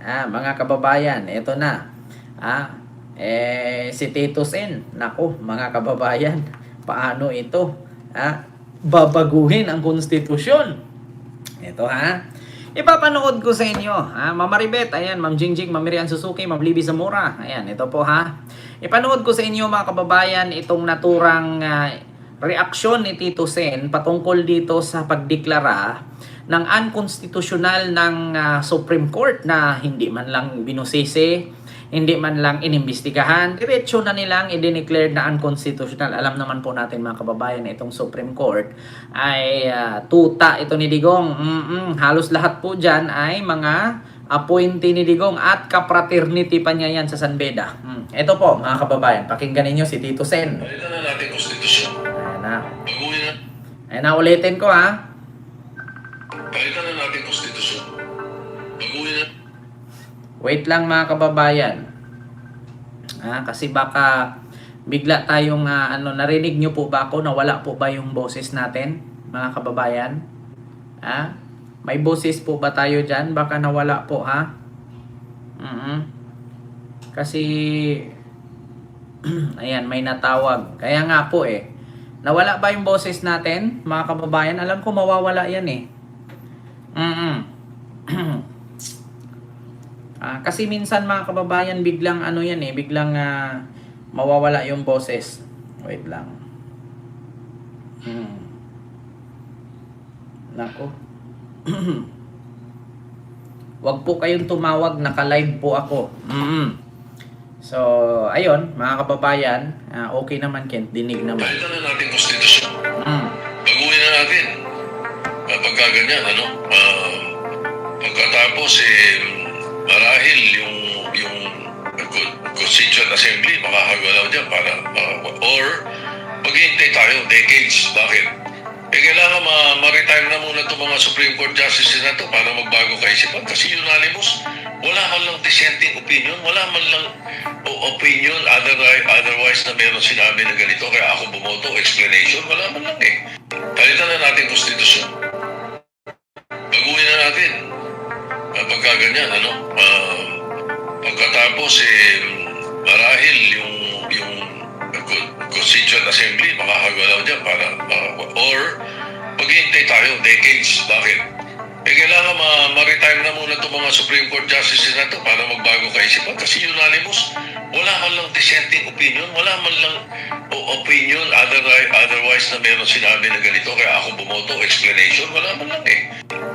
Mga kababayan, ito na. Si Tito Sen, nako, mga kababayan, paano ito? Babaguhin ang konstitusyon. Ito ipapanood ko sa inyo. Ma'am Maribet, ayan, Ma'am Jingjing, Ma'am Miriam Suzuki, Ma'am Libby Zamora. Ayan, ito po Ipanood ko sa inyo mga kababayan itong naturang reaksyon ni Tito Sen patungkol dito sa pagdeklara ng unconstitutional ng Supreme Court na hindi man lang binusisi, hindi man lang inimbestigahan, diretso na nilang i-declare na unconstitutional. Alam naman po natin mga kababayan na itong Supreme Court ay tuta ito ni Digong. Halos lahat po dyan ay mga appointee ni Digong at kapraternity pa niya yan sa San Beda. Ito po mga kababayan, pakinggan ninyo si Tito Sen. Palitan na natin konstitusyon. Baguhin na. Ayan na, ulitin ko Palitan na natin konstitusyon. Baguhin na. Wait lang mga kababayan. Kasi baka bigla tayong narinig nyo po ba ako? Nawala po ba yung boses natin mga kababayan? May boses po ba tayo dyan? Baka nawala po Kasi ayan, may natawag. Kaya nga po nawala ba yung boses natin mga kababayan? Alam ko mawawala yan kasi minsan mga kababayan biglang biglang mawawala yung boses. Wait lang. Nako. Wag po kayong tumawag, naka-live po ako. So, ayun, mga kababayan, okay naman Kent, dinig naman. Palitan na natin konstitusyon. Baguhin na natin. Pagka ganyan, pagkatapos marahil yung Constituent Assembly makakagalaw dyan para or maghihintay tayo decades. Bakit? Kailangan ma-retire na muna itong mga Supreme Court Justices na ito para magbago kaisipan kasi unanimous, wala man lang dissenting opinion, wala man lang opinion otherwise na meron sinabi na ganito kaya ako bumoto, explanation, wala man lang Palitan na natin konstitusyon. Baguhin na natin. Pagka ganyan, pagkatapos marahil yung Constituent Assembly makakagalaw dyan para or maghihintay tayo decades. Bakit? Kailangan ma-retire na muna itong mga Supreme Court Justices na ito para magbago kaisipan kasi unanimous, wala man lang dissenting opinion, wala man lang opinion otherwise na meron sinabi na ganito kaya ako bumoto, explanation, wala man lang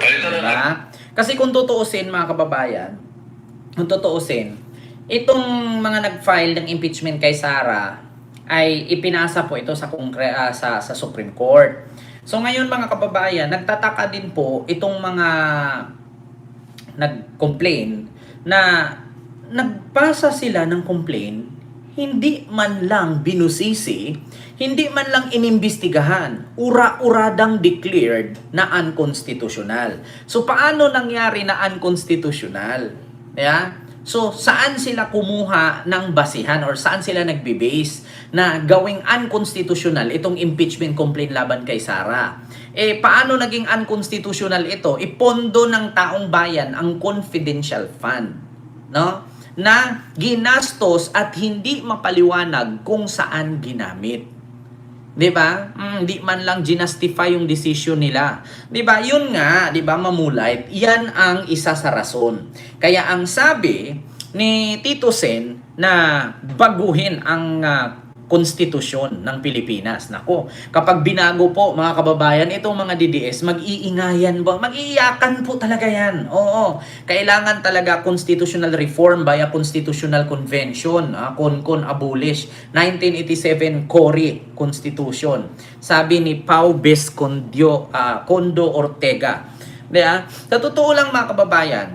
Palitan na natin. Kasi kung tutuusin mga kababayan, itong mga nag-file ng impeachment kay Sara ay ipinasa po ito sa Supreme Court. So ngayon mga kababayan, nagtataka din po itong mga nag-complain na nagpasa sila ng complaint, hindi man lang binusisi, hindi man lang inimbestigahan, ura-uradang declared na unconstitutional. So paano nangyari na unconstitutional? So saan sila kumuha ng basihan or saan sila nagbe-base na gawing unconstitutional itong impeachment complaint laban kay Sara? Paano naging unconstitutional ito? Ipondo ng taong bayan ang confidential fund, na ginastos at hindi mapaliwanag kung saan ginamit. 'Di ba? Hindi man lang ginastify yung decision nila. 'Di ba? Yun nga, 'di ba, Mamulait? Yan ang isa sa rason. Kaya ang sabi ni Tito Sen na baguhin ang konstitusyon ng Pilipinas. Nako, kapag binago po mga kababayan itong mga DDS, mag-iingayan ba? Mag-iiyakan po talaga yan. Oo, kailangan talaga constitutional reform by a constitutional convention. Concon abolish. 1987 Cory Constitution. Sabi ni Pau Condo Ortega. Sa totoo lang mga kababayan,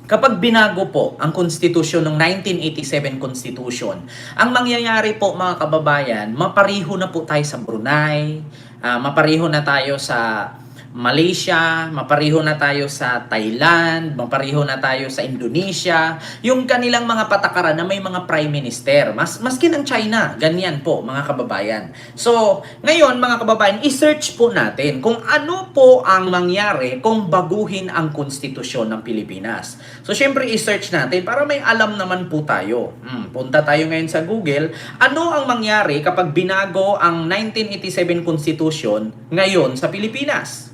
kapag binago po ang konstitusyon ng 1987 Constitution, ang mangyayari po mga kababayan, mapariho na po tayo sa Brunei, mapariho na tayo sa Malaysia, mapareho na tayo sa Thailand, mapareho na tayo sa Indonesia, yung kanilang mga patakaran na may mga prime minister. Maski ng China, ganyan po mga kababayan. So, ngayon mga kababayan, i-search po natin kung ano po ang mangyari kung baguhin ang konstitusyon ng Pilipinas. So, syempre i-search natin para may alam naman po tayo. Punta tayo ngayon sa Google, ano ang mangyari kapag binago ang 1987 Constitution ngayon sa Pilipinas?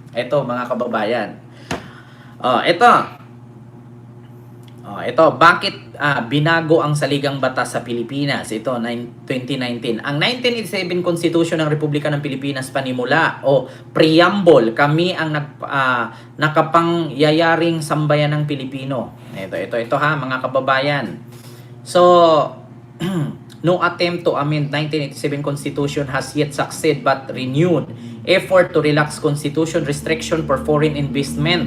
Ito mga kababayan. Ito, bakit binago ang saligang batas sa Pilipinas? Ito, 2019. Ang 1987 Constitution ng Republika ng Pilipinas panimula o preamble, kami ang nakapangyayaring sambayan ng Pilipino. Ito ha mga kababayan. So, no attempt to amend 1987 Constitution has yet succeeded but renewed effort to relax Constitution restriction for foreign investment.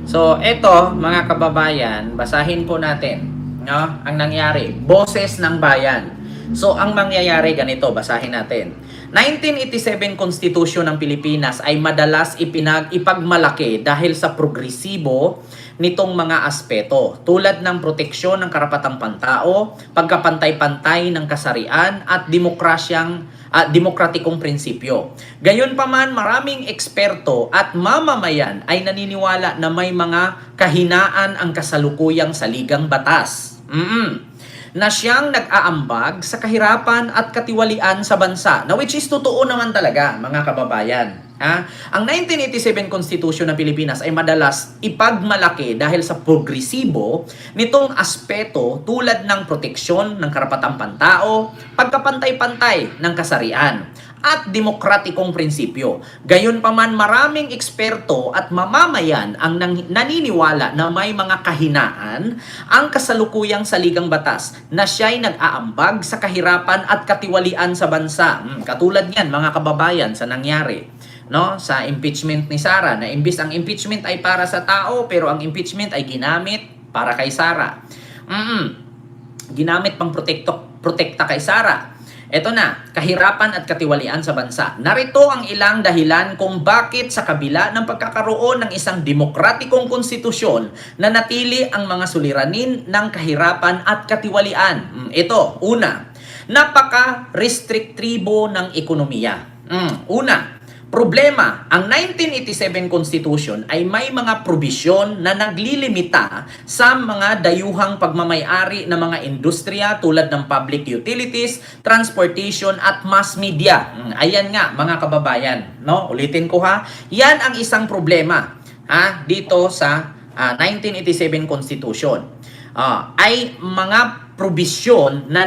So, ito, mga kababayan, basahin po natin, no? Ang nangyari, boses ng bayan. So, ang mangyayari ganito, basahin natin. 1987 Constitution ng Pilipinas ay madalas ipagmalaki dahil sa progresibo nitong mga aspeto tulad ng proteksyon ng karapatang pantao, pagkapantay-pantay ng kasarian at demokratikong prinsipyo. Gayunpaman, maraming eksperto at mamamayan ay naniniwala na may mga kahinaan ang kasalukuyang saligang batas. Na siyang nag-aambag sa kahirapan at katiwalian sa bansa. Na which is totoo naman talaga, mga kababayan. Ang 1987 Constitution ng Pilipinas ay madalas ipagmalaki dahil sa progresibo nitong aspeto tulad ng proteksyon ng karapatang pantao, pagkapantay-pantay ng kasarian, at demokratikong prinsipyo. Gayunpaman, maraming eksperto at mamamayan ang naniniwala na may mga kahinaan ang kasalukuyang saligang batas na siya'y nag-aambag sa kahirapan at katiwalian sa bansa. Katulad yan, mga kababayan, sa nangyari, no, sa impeachment ni Sara, na imbis ang impeachment ay para sa tao, pero ang impeachment ay ginamit para kay Sara. Ginamit pang protekta kay Sara. Ito na, kahirapan at katiwalian sa bansa. Narito ang ilang dahilan kung bakit sa kabila ng pagkakaroon ng isang demokratikong konstitusyon na natili ang mga suliranin ng kahirapan at katiwalian. Ito, una, napaka-restriktibo ng ekonomiya. Una, problema, ang 1987 Constitution ay may mga probisyon na naglilimita sa mga dayuhang pagmamayari ng mga industriya tulad ng public utilities, transportation at mass media. Ayan nga mga kababayan, no? Ulitin ko ha. Yan ang isang problema dito sa 1987 Constitution. Ay mga probisyon na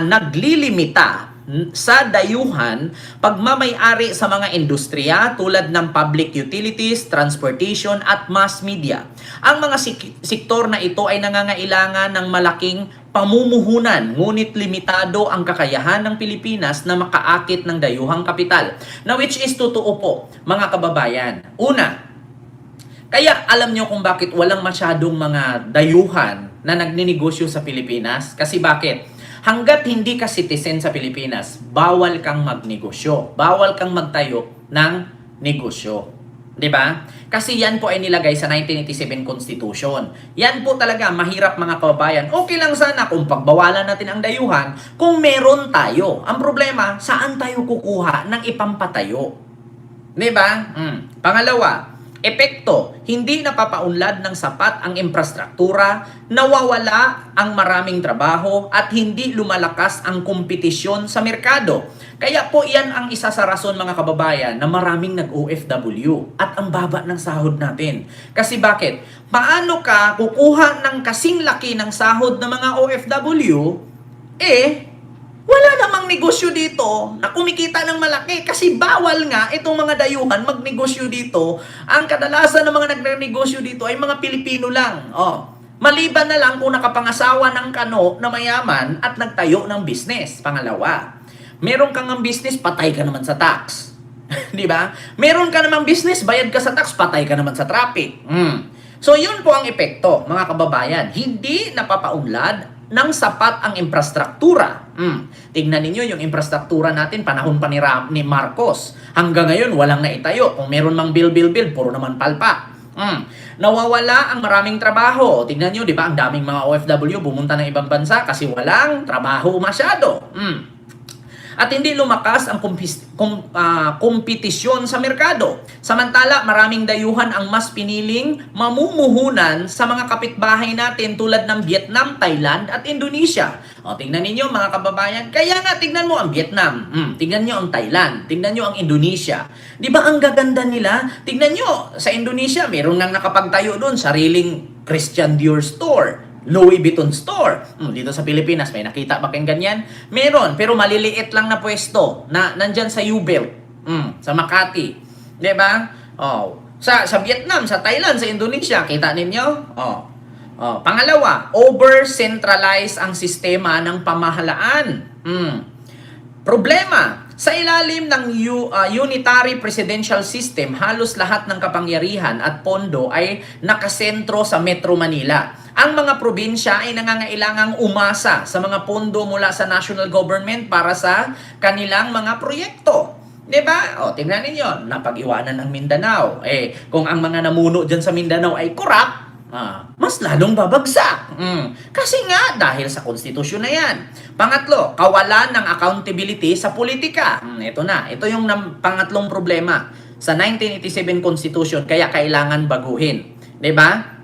naglilimita sa dayuhan pagmamayari sa mga industriya tulad ng public utilities, transportation at mass media. Ang mga sektor na ito ay nangangailangan ng malaking pamumuhunan, ngunit limitado ang kakayahan ng Pilipinas na makaakit ng dayuhang kapital. Na which is totoo po, mga kababayan. Una, kaya alam nyo kung bakit walang masyadong mga dayuhan na nagninegosyo sa Pilipinas? Kasi bakit? Hanggat hindi ka citizen sa Pilipinas, bawal kang magnegosyo. Bawal kang magtayo ng negosyo. 'Di ba? Kasi yan po ay nilagay sa 1987 Constitution. Yan po talaga mahirap mga kababayan. Okay lang sana kung pagbawalan natin ang dayuhan kung meron tayo. Ang problema, saan tayo kukuha ng ipampatayo? 'Di ba? Pangalawa, epekto, hindi napapaunlad ng sapat ang infrastruktura, nawawala ang maraming trabaho at hindi lumalakas ang kompetisyon sa merkado. Kaya po yan ang isa sa rason mga kababayan na maraming nag-OFW at ang baba ng sahod natin. Kasi bakit? Paano ka kukuha ng kasing laki ng sahod ng mga OFW, wala namang negosyo dito na kumikita ng malaki kasi bawal nga itong mga dayuhan magnegosyo dito. Ang kadalasan ng mga nagnegosyo dito ay mga Pilipino lang. Maliban na lang kung nakapangasawa ng kano na mayaman at nagtayo ng business. Pangalawa, meron kang ng business, patay ka naman sa tax. Di ba? Meron ka namang business, bayad ka sa tax, patay ka naman sa traffic. So, yun po ang epekto, mga kababayan. Hindi napapaunlad ng sapat ang infrastruktura. Tignan ninyo yung infrastruktura natin panahon pa ni Marcos. Hanggang ngayon, walang naitayo. Kung meron mang bill, puro naman palpak. Nawawala ang maraming trabaho. Tignan nyo, di ba, ang daming mga OFW bumunta ng ibang bansa kasi walang trabaho masyado. At hindi lumakas ang kompetisyon sa merkado. Samantala, maraming dayuhan ang mas piniling mamumuhunan sa mga kapitbahay natin tulad ng Vietnam, Thailand at Indonesia. O, tingnan ninyo mga kababayan. Kaya nga, tingnan mo ang Vietnam. Tingnan nyo ang Thailand. Tingnan nyo ang Indonesia. Di ba ang gaganda nila? Tingnan nyo, sa Indonesia, meron nang nakapagtayo doon, sariling Christian Dior store. Louis Vuitton store. Dito sa Pilipinas, may nakita ba kayong ganyan? Meron, pero maliliit lang na pwesto na nandyan sa U-Belt, sa Makati. Diba? Sa Vietnam, sa Thailand, sa Indonesia, kita ninyo? Pangalawa, over-centralize ang sistema ng pamahalaan. Problema, sa ilalim ng unitary presidential system, halos lahat ng kapangyarihan at pondo ay nakasentro sa Metro Manila. Ang mga probinsya ay nangangailangang umasa sa mga pondo mula sa national government para sa kanilang mga proyekto. Diba? Tingnan ninyo, napag-iwanan ng Mindanao. Kung ang mga namuno dyan sa Mindanao ay corrupt, mas lalong babagsak. Kasi nga, dahil sa konstitusyon na yan. Pangatlo, kawalan ng accountability sa politika. Ito na. Ito yung pangatlong problema sa 1987 Constitution, kaya kailangan baguhin. Diba?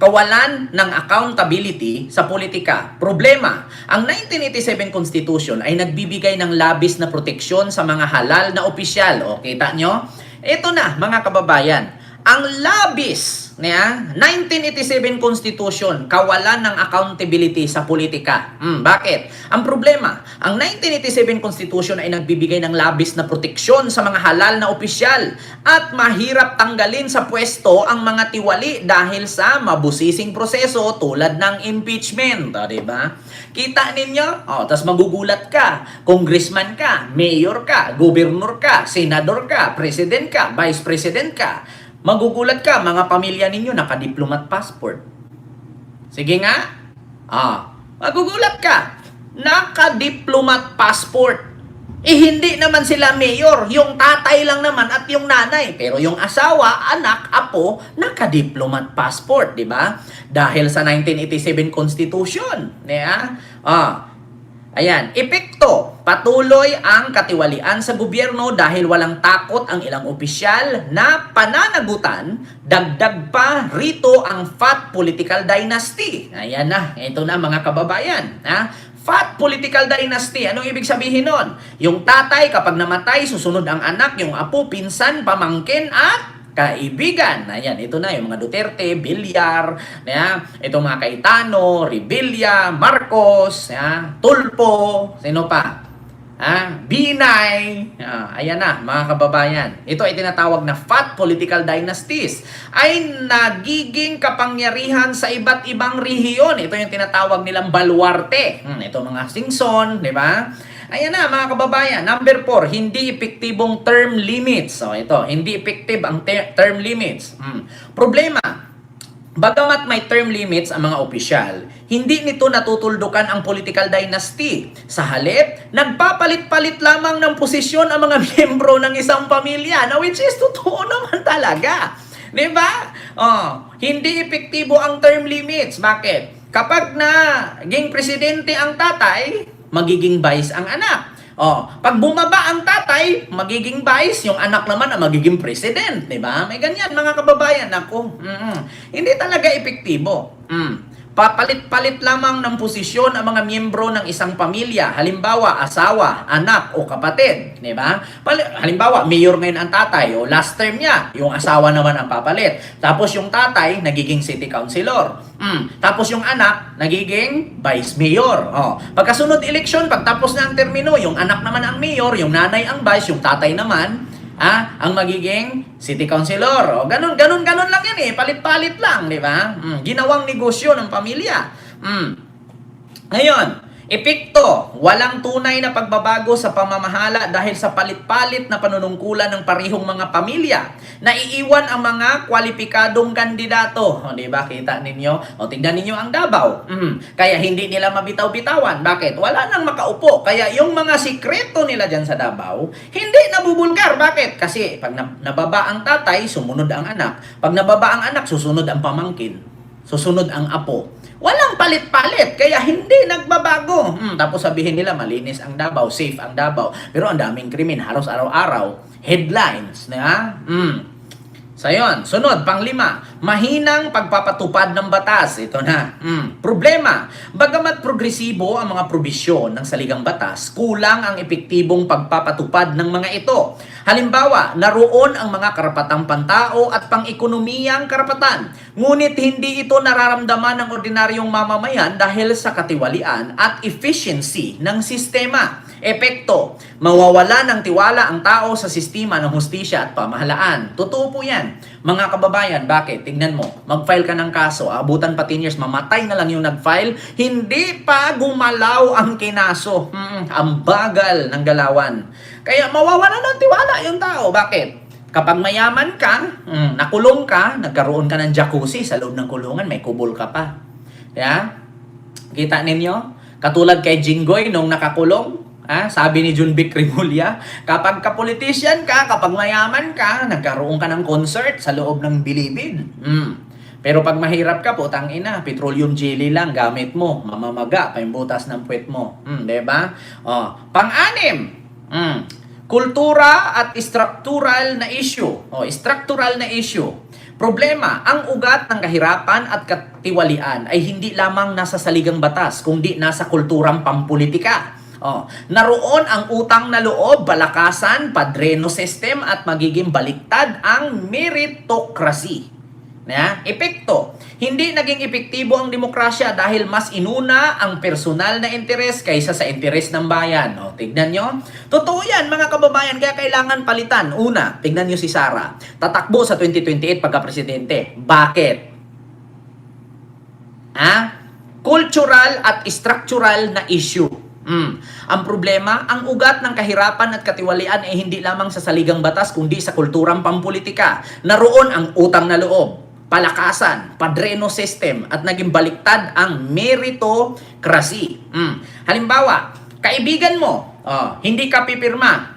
Kawalan ng accountability sa politika. Problema, ang 1987 Constitution ay nagbibigay ng labis na proteksyon sa mga halal na opisyal. Kita nyo? Ito na, mga kababayan. Ang labis, 1987 Constitution, kawalan ng accountability sa politika. Bakit? Ang problema, ang 1987 Constitution ay nagbibigay ng labis na proteksyon sa mga halal na opisyal at mahirap tanggalin sa pwesto ang mga tiwali dahil sa mabusising proseso tulad ng impeachment. Diba? Kita ninyo? Tas magugulat ka. Congressman ka, mayor ka, gobernur ka, senador ka, president ka, vice president ka. Magugulat ka, mga pamilya ninyo naka-diplomat passport. Sige nga. Magugulat ka. Naka-diplomat passport. Hindi naman sila mayor. Yung tatay lang naman at yung nanay. Pero yung asawa, anak, apo, naka-diplomat passport. Diba? Dahil sa 1987 Constitution. Ayan, epekto. Patuloy ang katiwalian sa gobyerno dahil walang takot ang ilang opisyal na pananagutan. Dagdag pa rito ang fat political dynasty. Ayan na, ito na mga kababayan. Fat political dynasty. Anong ibig sabihin nun? Yung tatay kapag namatay, susunod ang anak, yung apo, pinsan, pamangkin at kaibigan. Ayan, ito na yung mga Duterte, Villar, itong mga Cayetano, Revilla, Marcos, Tulfo, sino pa? Binay. Ayan na, mga kababayan. Ito ay tinatawag na fat political dynasties. Ay nagiging kapangyarihan sa iba't ibang rehiyon. Ito yung tinatawag nilang baluarte. Ito mga Singson, di ba? Ayan na, mga kababayan. Number 4, hindi epektibong term limits. Ito, hindi effective ang term limits. Problema, bagamat may term limits ang mga opisyal, hindi nito natutuldukan ang political dynasty. Sa halip, nagpapalit-palit lamang ng posisyon ang mga miyembro ng isang pamilya. Now, which is totoo naman talaga. Diba? Hindi epektibo ang term limits. Bakit? Kapag naging presidente ang tatay, magiging vice ang anak. Pag bumaba ang tatay, magiging vice, yung anak naman ang magiging president, 'di ba? May ganyan mga kababayan ako. Hindi talaga epektibo. Papalit-palit lamang ng posisyon ang mga miyembro ng isang pamilya. Halimbawa, asawa, anak o kapatid, 'di ba? Halimbawa, mayor ngayon ang tatay o last term niya, yung asawa naman ang papalit. Tapos yung tatay nagiging city councilor. Tapos yung anak nagiging vice mayor. Pagkasunod eleksyon, pagtapos na ang termino, yung anak naman ang mayor, yung nanay ang vice, yung tatay naman ang magiging city councilor. Ganun lang yan Palit-palit lang, di ba? Ginawang negosyo ng pamilya. Ngayon, Epekto, walang tunay na pagbabago sa pamamahala dahil sa palit-palit na panunungkulan ng parihong mga pamilya. Naiiwan ang mga kwalipikadong kandidato. O, diba? Kita ninyo? O, tignan ninyo ang Davao. Kaya hindi nila mabitaw-bitawan. Bakit? Wala nang makaupo. Kaya yung mga sikreto nila dyan sa Davao, hindi nabubulgar. Bakit? Kasi pag nababa ang tatay, sumunod ang anak. Pag nababa ang anak, susunod ang pamangkin. Susunod ang apo. Walang palit-palit, kaya hindi nagbabago. Tapos sabihin nila, malinis ang Davao, safe ang Davao. Pero ang daming krimen, halos araw-araw. Headlines, na? So yun, sunod, panglima, mahinang pagpapatupad ng batas. Ito na. Problema, bagamat progresibo ang mga probisyon ng saligang batas, kulang ang epektibong pagpapatupad ng mga ito. Halimbawa, naroon ang mga karapatang pantao at pang-ekonomiyang karapatan. Ngunit hindi ito nararamdaman ng ordinaryong mamamayan dahil sa katiwalian at efficiency ng sistema. Epekto, mawawala ng tiwala ang tao sa sistema ng hustisya at pamahalaan. Totoo po yan. Mga kababayan, bakit? Tingnan mo, mag-file ka ng kaso, abutan pa 10 years, mamatay na lang yung nag-file, hindi pa gumalaw ang kinaso. Ang bagal ng galawan. Kaya mawawala ng tiwala yung tao. Bakit? Kapag mayaman ka, nakulong ka, nagkaroon ka ng jacuzzi sa loob ng kulungan, may kubol ka pa. Yeah? Kita ninyo? Katulad kay Jinggoy nung nakakulong, sabi ni Junvic Rimulya, kapag kapolitisyan ka, kapag mayaman ka, nagkaroon ka ng concert sa loob ng bilibid. Pero pag mahirap ka, putang ina, petroleum jelly lang gamit mo, mamamaga pa yung butas ng puwet mo. Diba? Pang-anim, kultura at structural na issue. Structural na issue. Problema, ang ugat ng kahirapan at katiwalian ay hindi lamang nasa saligang batas, kundi nasa kulturang pampolitika. Naroon ang utang na loob, palakasan, padreno system at magiging baliktad ang meritocracy. Epekto, hindi naging epektibo ang demokrasya dahil mas inuna ang personal na interes kaysa sa interes ng bayan. Tignan nyo. Totoo yan mga kababayan, kaya kailangan palitan. Una, tignan nyo si Sara. Tatakbo sa 2028 pagka-presidente. Bakit? Cultural at structural na issue. Ang problema, ang ugat ng kahirapan at katiwalian ay hindi lamang sa saligang batas kundi sa kulturang pampolitika. Naroon ang utang na loob, palakasan, padreno system at naging baliktad ang meritocracy. Halimbawa, kaibigan mo, hindi ka pipirma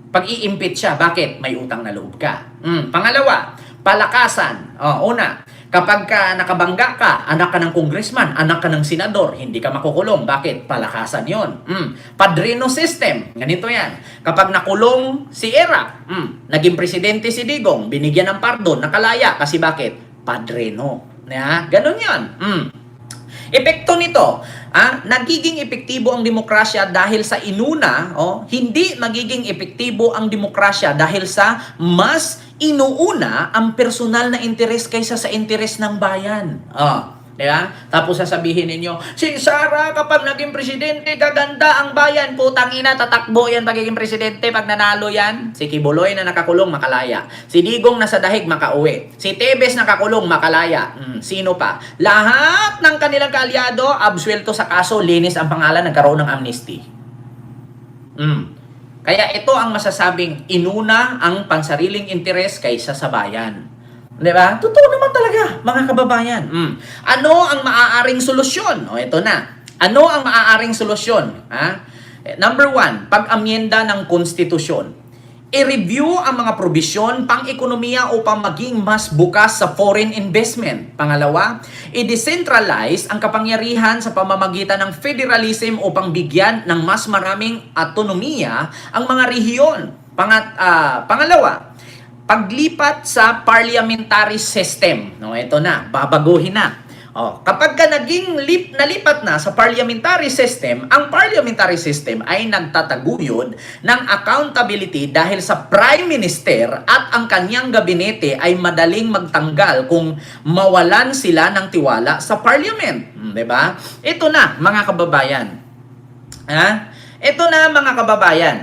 pag i-impeach siya. Bakit? May utang na loob ka. Pangalawa, palakasan. Una, kapag ka nakabangga ka, anak ka ng congressman, anak ka ng senador, hindi ka makukulong. Bakit? Palakasan yon. Padrino system. Ganito yan. Kapag nakulong si Era, naging presidente si Digong, binigyan ng pardon, nakalaya. Kasi bakit? Padrino. Ganon yan. Epekto nito, nagiging epektibo ang demokrasya dahil sa inuna, hindi magiging epektibo ang demokrasya dahil sa mas inuuna ang personal na interes kaysa sa interes ng bayan. Diba? Tapos sasabihin ninyo, si Sara kapag naging presidente, gaganda ang bayan. Putang ina, tatakbo yan pagiging presidente pag nanalo yan. Si Kibuloy na nakakulong, makalaya. Si Digong nasa dahig, makauwi. Si Tebes nakakulong, makalaya. Sino pa? Lahat ng kanilang kaalyado, absuelto sa kaso, linis ang pangalan, nagkaroon ng amnesty. Kaya ito ang masasabing inuna ang pansariling interes kaysa sa bayan. Diba? Totoo naman talaga, mga kababayan. Ano ang maaaring solusyon? Ito na. Ano ang maaaring solusyon? Number 1, pag-amyenda ng konstitusyon. I-review ang mga probisyon pang-ekonomiya upang maging mas bukas sa foreign investment. Pangalawa, i-decentralize ang kapangyarihan sa pamamagitan ng federalism upang bigyan ng mas maraming autonomiya ang mga rehiyon. Pangalawa, paglipat sa parliamentary system. Ito na, babaguhin na. Kapag ka nalipat na sa parliamentary system, ang parliamentary system ay nagtataguyod ng accountability dahil sa Prime Minister at ang kanyang gabinete ay madaling magtanggal kung mawalan sila ng tiwala sa parliament. Diba? Ito na, mga kababayan. Ito na, mga kababayan.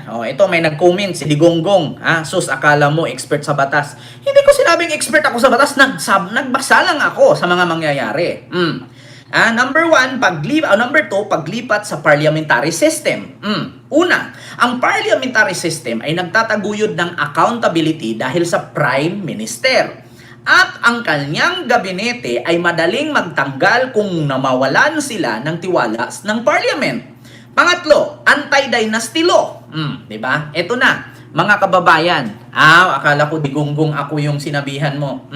Ito may nag-comment si Digonggong. Sus, akala mo expert sa batas. Hindi ko sinabing expert ako sa batas, nagbasa lang ako sa mga mangyayari. Number one, number two, paglipat sa parliamentary system. Una, ang parliamentary system ay nagtataguyod ng accountability dahil sa Prime Minister. At ang kanyang gabinete ay madaling magtanggal kung namawalan sila ng tiwala ng parliament. Pangatlo, anti-dynasty law. Di ba? Ito na, mga kababayan. Akala ko digunggong ako yung sinabihan mo.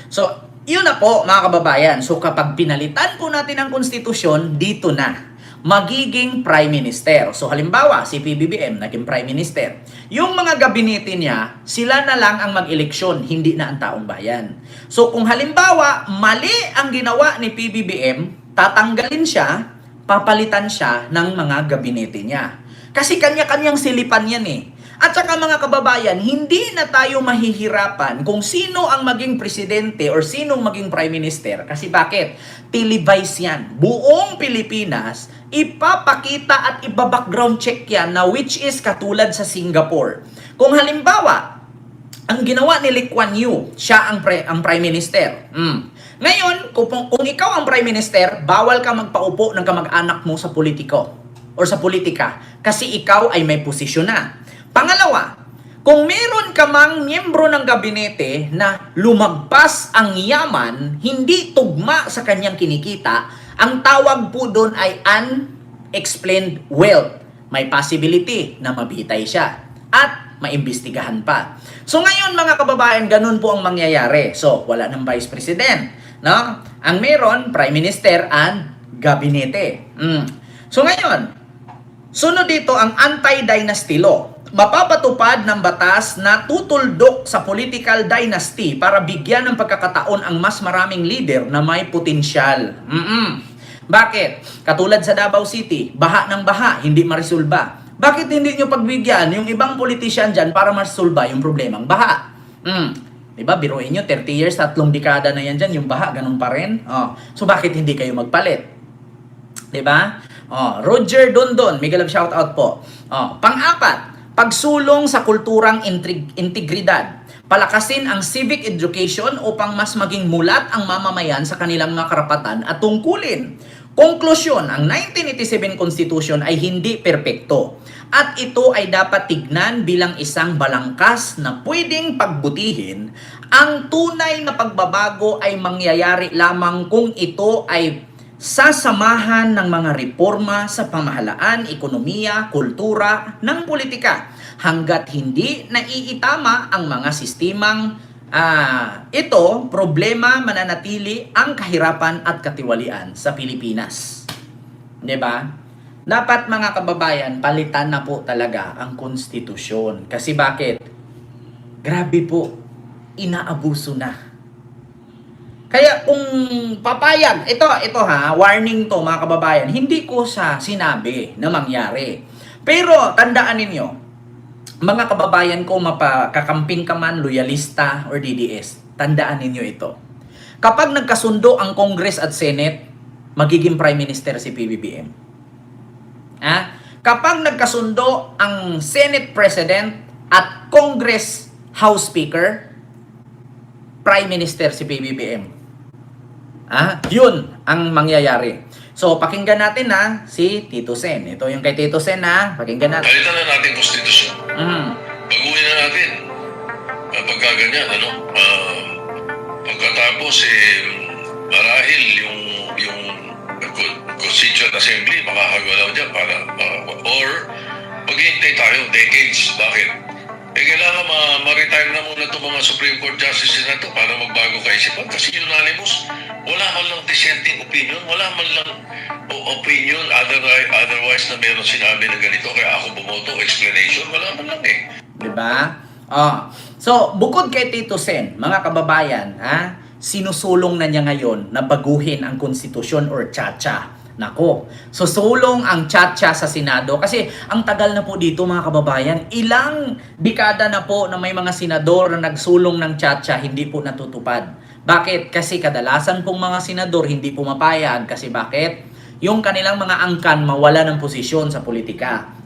So, yun na po mga kababayan. So kapag pinalitan po natin ang konstitusyon, dito na magiging Prime Minister. So halimbawa, si PBBM naging Prime Minister. Yung mga gabinete niya, sila na lang ang mag-eleksyon, hindi na ang taong bayan. So kung halimbawa, mali ang ginawa ni PBBM, tatanggalin siya, papalitan siya ng mga gabinete niya. Kasi kanya-kanyang silipan yan eh. At saka mga kababayan, hindi na tayo mahihirapan kung sino ang maging presidente or sinong maging prime minister. Kasi bakit? Televised yan. Buong Pilipinas, ipapakita at iba-background check yan na which is katulad sa Singapore. Kung halimbawa, ang ginawa ni Lee Kuan Yew, siya ang prime minister. Ngayon, kung ikaw ang prime minister, bawal ka magpaupo ng kamag-anak mo sa politiko or sa politika kasi ikaw ay may posisyon na. Pangalawa, kung meron ka mang miyembro ng gabinete na lumagpas ang yaman, hindi tugma sa kanyang kinikita, ang tawag po doon ay unexplained wealth. May possibility na mabitay siya at maimbestigahan pa. So ngayon mga kababayan, ganun po ang mangyayari. So wala ng Vice President, no? Ang meron, Prime Minister and gabinete. So ngayon, sunod dito ang anti-dynasty law. Mapapatupad ng batas na tutuldok sa political dynasty para bigyan ng pagkakataon ang mas maraming leader na may potensyal. Bakit? Katulad sa Davao City, baha ng baha, hindi marisolba. Bakit hindi nyo pagbigyan yung ibang politician dyan para marisolba yung problemang baha? Diba, biruin nyo, 30 years, 3 dekada na yan dyan, yung baha, ganun pa rin. So bakit hindi kayo magpalit? Diba? Roger Dondon, Miguel of shoutout po. Pang-apat, pagsulong sa kulturang integridad. Palakasin ang civic education upang mas maging mulat ang mamamayan sa kanilang mga karapatan at tungkulin. Konklusyon, ang 1987 Constitution ay hindi perpekto at ito ay dapat tignan bilang isang balangkas na pwedeng pagbutihin. Ang tunay na pagbabago ay mangyayari lamang kung ito ay sasamahan ng mga reforma sa pamahalaan, ekonomiya, kultura, ng politika. Hanggat hindi naiitama ang mga sistemang ito, problema mananatili ang kahirapan at katiwalian sa Pilipinas. 'Di ba? Dapat mga kababayan, palitan na po talaga ang konstitusyon. Kasi bakit? Grabe po, inaabuso na. Kaya kung papayag, ito warning to mga kababayan, hindi ko sa sinabi na mangyari. Pero tandaan ninyo, mga kababayan ko, mapakakamping ka man, loyalista or DDS, tandaan ninyo ito. Kapag nagkasundo ang Congress at Senate, magiging Prime Minister si PBBM. Kapag nagkasundo ang Senate President at Congress House Speaker, Prime Minister si PBBM. Yun ang mangyayari. So, pakinggan natin si Tito Sen. Ito yung kay Tito Sen pakinggan natin. Palitan na natin konstitusyon. Baguhin na natin. Pagkaganyan, pagkatapos, marahil yung Constituent Assembly makakagalaw dyan para, or maghihintay tayo decades. Bakit? Kailangan ma-retire na muna itong mga Supreme Court Justices na ito para magbago kaisipan. Kasi unanimous, wala man lang dissenting opinion, wala man lang opinion otherwise na meron sinabi na ganito, kaya ako bumoto, explanation, wala man lang Diba? So, bukod kay Tito Sen, mga kababayan, sinusulong na niya ngayon na baguhin ang konstitusyon or tsa-tsa. Nako, susulong ang tsa-tsa sa Senado kasi ang tagal na po dito mga kababayan, ilang dekada na po na may mga senador na nagsulong ng tsa-tsa, hindi po natutupad. Bakit? Kasi kadalasan pong mga senador hindi pumapayag. Kasi bakit? Yung kanilang mga angkan mawala ng posisyon sa politika.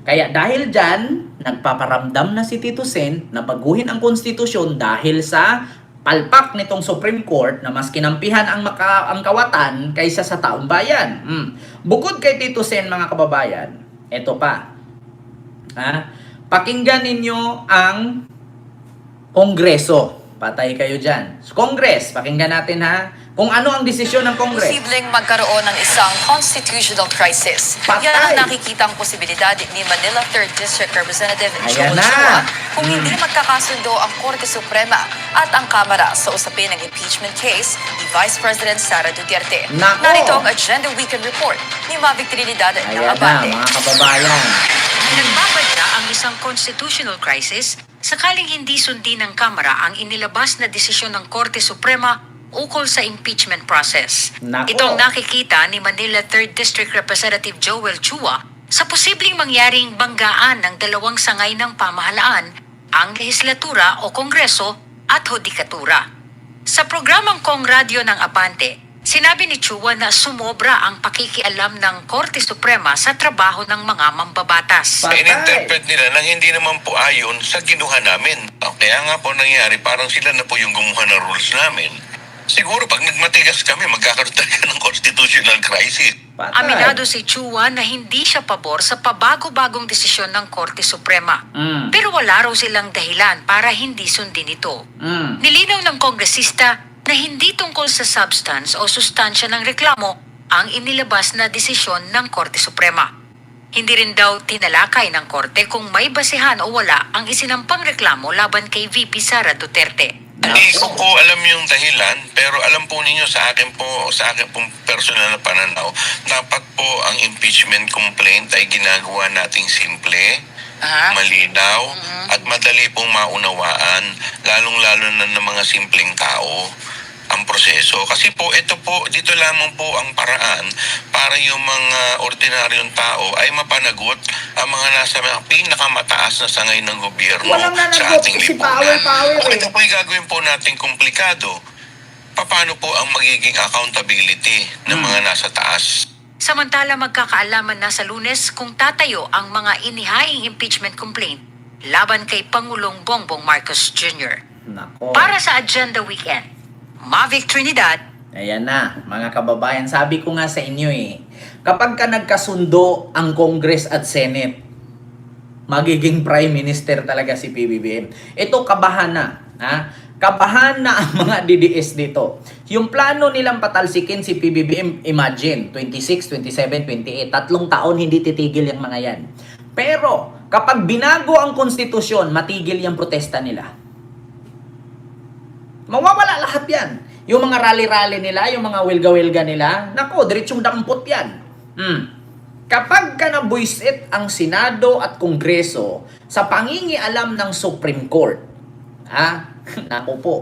Kaya dahil dyan, nagpaparamdam na si Tito Sen na baguhin ang konstitusyon dahil sa palpak nitong Supreme Court na mas kinampihan ang kawatan kaysa sa taong bayan. Bukod kay Tito Sen, mga kababayan, eto pa. Pakinggan ninyo ang Kongreso. Patay kayo dyan. Congress, pakinggan natin ha. Kung ano ang desisyon ng Congress. Posibleng magkaroon ng isang constitutional crisis. Patay. Yan ang nakikitang posibilidad ni Manila 3rd District Representative Ayan Joel na. Chua kung hindi magkakasundo ang Korte Suprema at ang Kamara sa usapin ng impeachment case ni Vice President Sara Duterte. Nako. Narito ang Agenda Weekend Report ni Mavic Trinidad ng Ayan na, Abante. mga kababayan. Nagbabadya ang isang constitutional crisis sakaling hindi sundin ng Kamara ang inilabas na desisyon ng Korte Suprema ukol sa impeachment process. Nako. Itong nakikita ni Manila 3rd District Representative Joel Chua sa posibleng mangyaring banggaan ng dalawang sangay ng pamahalaan, ang lehislatura o kongreso at hudikatura. Sa programang Kong Radio ng Abante, sinabi ni Chua na sumobra ang pakikialam ng Korte Suprema sa trabaho ng mga mambabatas. Patay. In-interpret nila na hindi naman po ayon sa ginuha namin. Kaya nga po nangyari, parang sila na po yung gumawa ng rules namin. Siguro pag nagmatigas kami, magkakaroon talaga ng constitutional crisis. Patay. Aminado si Chua na hindi siya pabor sa pabago-bagong desisyon ng Korte Suprema. Pero wala raw silang dahilan para hindi sundin ito. Nilinaw ng kongresista na hindi tungkol sa substance o sustansya ng reklamo ang inilabas na desisyon ng Korte Suprema. Hindi rin daw tinalakay ng Korte kung may basihan o wala ang isinampang reklamo laban kay VP Sara Duterte. Hindi ko po alam yung dahilan, pero alam po ninyo sa akin pong personal na pananaw, dapat po ang impeachment complaint ay ginagawa nating simple, malinaw, at madali pong maunawaan, lalong-lalo na ng mga simpleng tao ang proseso. Kasi po, ito po, dito lamang po ang paraan para yung mga ordinaryong tao ay mapanagot ang mga nasa mga pinakamataas na sangay ng gobyerno Walang sa nanagot ating si lipunan. Power Kung eh. ito po ay gagawin po natin komplikado, paano po ang magiging accountability ng mga nasa taas? Samantala magkakaalaman na sa Lunes kung tatayo ang mga inihaing impeachment complaint laban kay Pangulong Bongbong Marcos Jr. Nako. Para sa Agenda Weekend, Mavic Trinidad. Ayan na, mga kababayan. Sabi ko nga sa inyo kapag ka nagkasundo ang Congress at Senate, magiging Prime Minister talaga si PBBM. Ito, kabahan na. Kabahan na ang mga DDS dito. Yung plano nilang patalsikin si PBBM, imagine, 26, 27, 28, 3 taon hindi titigil yung mga yan. Pero, kapag binago ang konstitusyon, matigil yung protesta nila. Mawawala lahat yan. Yung mga rally-rally nila, yung mga wilga-wilga nila, nako, diretsong dampot yan. Kapag ka nabuisit ang Senado at Kongreso sa pangingialam ng Supreme Court, nako po,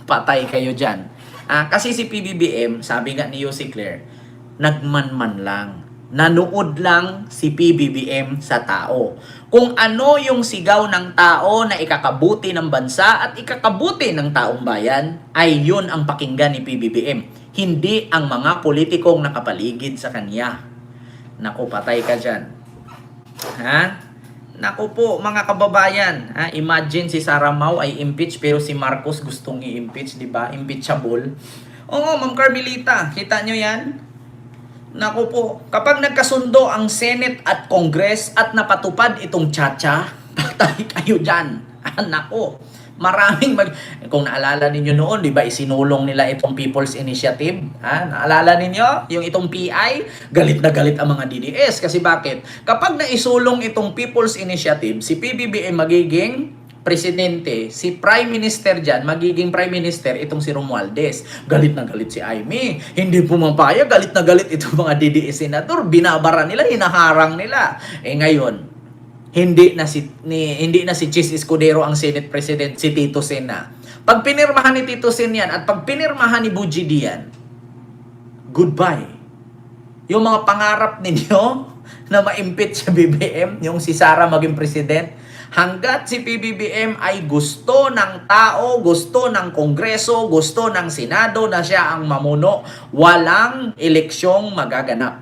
patay kayo dyan. Kasi si PBBM, sabi nga ni Yossi Claire, nagmanman lang. Nanood lang si PBBM sa tao. Kung ano yung sigaw ng tao na ikakabuti ng bansa at ikakabuti ng taong bayan, ay yun ang pakinggan ni PBBM. Hindi ang mga politikong nakapaligid sa kanya. Naku, patay ka dyan. Naku po, mga kababayan. Imagine si Sara Mau ay impeach pero si Marcos gustong i-impeach, di ba? Impeachable. Oo, Ma'am Carmelita, kita nyo yan? Naku po, kapag nagkasundo ang Senate at Congress at napatupad itong tsa-tsa, patay kayo dyan. Naku, maraming kung naalala ninyo noon, di ba, isinulong nila itong People's Initiative? Naalala ninyo? Yung itong PI, galit na galit ang mga DDS. Kasi bakit? Kapag naisulong itong People's Initiative, si PBBM magiging presidente, si Prime Minister dyan, magiging Prime Minister itong si Romualdez. Galit na galit si Aimee. Hindi pumapayag, galit na galit itong mga DDS senator. Binabara nila, hinaharang nila. Ngayon, hindi na si Chis Escudero ang Senate President, si Tito Sen na. Pag pinirmahan ni Tito Sen yan at pag pinirmahan ni Buji Dian, goodbye. Yung mga pangarap ninyo na ma-impeach sa BBM, yung si Sara maging president, hanggat si PBBM ay gusto ng tao, gusto ng Kongreso, gusto ng Senado na siya ang mamuno, walang eleksyong magaganap.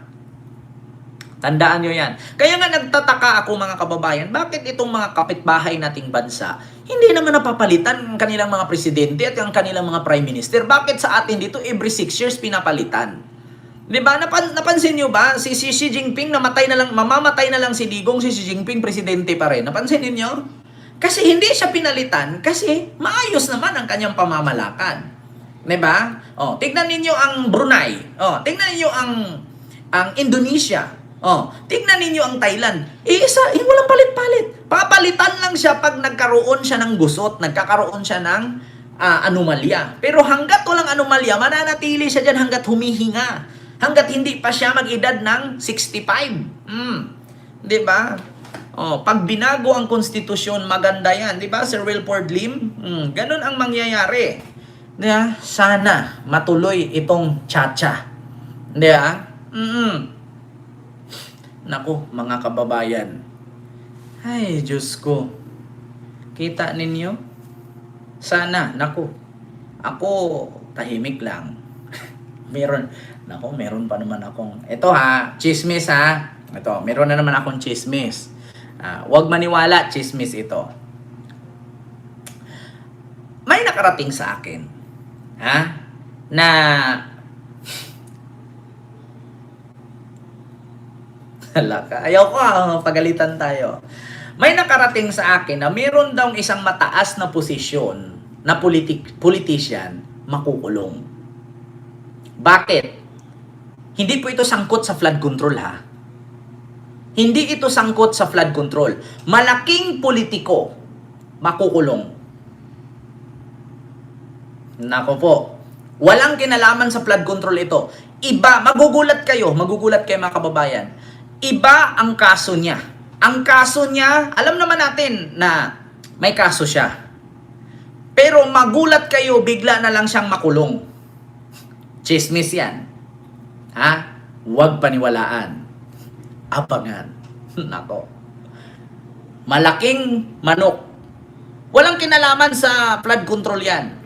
Tandaan nyo yan. Kaya nga nagtataka ako, mga kababayan, bakit itong mga kapitbahay nating bansa Hindi naman napapalitan ang kanilang mga presidente at ang kanilang mga prime minister. Bakit sa atin dito every 6 years pinapalitan? 'Di ba? Napansin niyo ba si Xi Jinping mamamatay na lang si Digong, si Xi Jinping presidente pa rin. Napansin niyo? Kasi hindi siya pinalitan kasi maayos naman ang kanyang pamamalakad. 'Di ba? Oh, tignan ninyo ang Brunei. Oh, tignan niyo ang Indonesia. Oh, tignan ninyo ang Thailand. Walang palit-palit. Papalitan lang siya pag nagkaroon siya ng gusot, nagkakaroon siya ng anomalya. Pero hanggat walang anomalya, mananatili siya dyan hanggat humihinga. Hanggat hindi pa siya mag-edad ng 65. Di ba? Oh, pag binago ang konstitusyon, maganda yan. Di ba, Sir Wilford Lim? Ganun ang mangyayari. Diba? Sana matuloy itong chacha. Di ba? Naku, mga kababayan. Ay, Diyos ko. Kita ninyo? Sana, naku. Ako, tahimik lang. meron pa naman akong, ito ha, chismis ha. Ito, meron na naman akong chismis. Huwag maniwala, chismis ito. May nakarating sa akin, ha, na ayaw ko pagalitan tayo. May nakarating sa akin na meron daw isang mataas na posisyon na politician makukulong. Bakit? Hindi po ito sangkot sa flood control ha. Hindi ito sangkot sa flood control. Malaking politiko makukulong. Nako po. Walang kinalaman sa flood control ito. Iba, magugulat kayo mga kababayan. Iba ang kaso niya. Ang kaso niya, alam naman natin na may kaso siya. Pero magulat kayo, bigla na lang siyang makulong. Chismis yan. Ha? Huwag paniwalaan. Abangan. Nako. Malaking manok. Walang kinalaman sa flood control yan.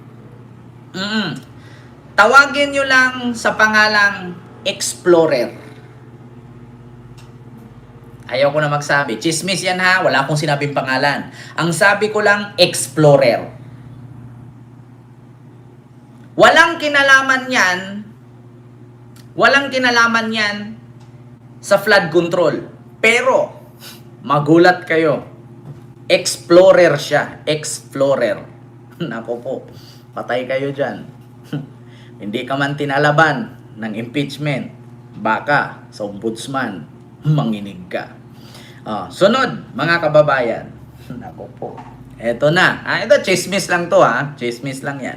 Tawagin nyo lang sa pangalang Explorer. Ayaw ko na magsabi. Chismis yan ha. Wala akong sinabing pangalan. Ang sabi ko lang, Explorer. Walang kinalaman yan sa flood control. Pero, magulat kayo. Explorer siya. Explorer. Nako po. Patay kayo dyan. Hindi ka man tinalaban ng impeachment. Baka sa ombudsman, manginig ka. Sunod, mga kababayan. Nako po. Eto na. Ito, chismis lang to ha. Chismis lang yan.